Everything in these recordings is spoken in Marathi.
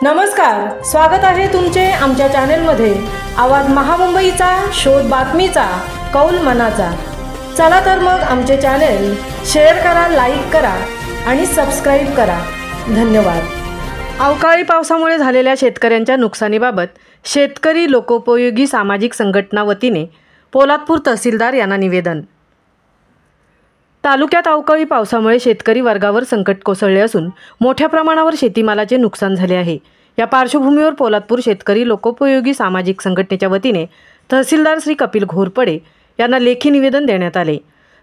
नमस्कार, स्वागत आहे तुमचे आमच्या चॅनलमध्ये। आवाज महामुंबईचा, शोध बातमीचा, कौल मनाचा। चला तर मग आमचे चॅनल शेअर करा, लाईक करा आणि सबस्क्राइब करा। धन्यवाद। अवकाळी पावसामुळे झालेल्या शेतकऱ्यांच्या नुकसानीबाबत शेतकरी लोकोपयोगी सामाजिक संघटना वतीने पोलादपूर तहसीलदार यांना निवेदन। तालुक्यात अवकाळी पावसामुळे शेतकरी वर्गावर संकट कोसळले असून मोठ्या प्रमाणावर शेतीमालाचे नुकसान झाले आहे। या पार्श्वभूमीवर पोलादपूर शेतकरी लोकोपयोगी सामाजिक संघटनेच्या वतीने तहसीलदार श्री कपिल घोरपडे यांना लेखी निवेदन देण्यात आले।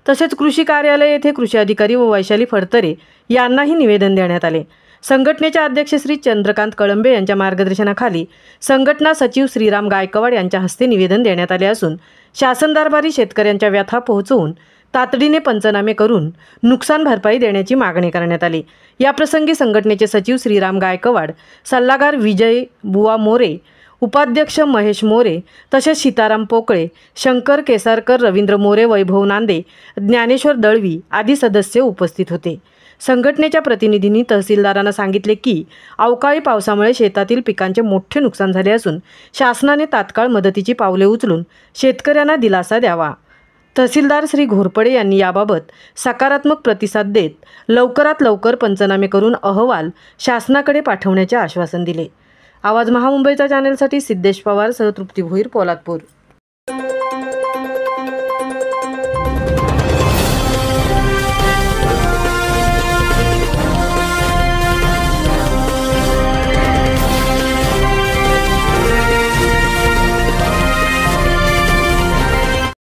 तसेच कृषी कार्यालय येथे कृषी अधिकारी व वैशाली फडतरे यांनाही निवेदन देण्यात आले। संघटनेचे अध्यक्ष श्री चंद्रकांत कळंबे यांच्या मार्गदर्शनाखाली संघटना सचिव श्रीराम गायकवाड यांच्या हस्ते निवेदन देण्यात आले असून शासन दरबारी शेतकऱ्यांच्या व्यथा पोहोचवून तातडीने पंचनामे करून नुकसान भरपाई देण्याची मागणी करण्यात आली। या प्रसंगी संघटनेचे सचिव श्रीराम गायकवाड, सल्लागार विजय बुवा मोरे, उपाध्यक्ष महेश मोरे तसेच सीताराम पोकळे, शंकर केसारकर, रवींद्र मोरे, वैभव नांदे, ज्ञानेश्वर दळवी आदी सदस्य उपस्थित होते। संघटनेच्या प्रतिनिधींनी तहसीलदारांना सांगितले की अवकाळी पावसामुळे शेतातील पिकांचे मोठे नुकसान झाले असून शासनाने तात्काळ मदतीची पावले उचलून शेतकऱ्यांना दिलासा द्यावा। तहसीलदार श्री घोरपडे यांनी याबाबत सकारात्मक प्रतिसाद देत लवकरात लवकर पंचनामे करून अहवाल शासनाकडे पाठवण्याचे आश्वासन दिले। आवाज महामुंबईचा चॅनलसाठी सिद्धेश पवार सह तृप्ती भोईर, पोलादपूर।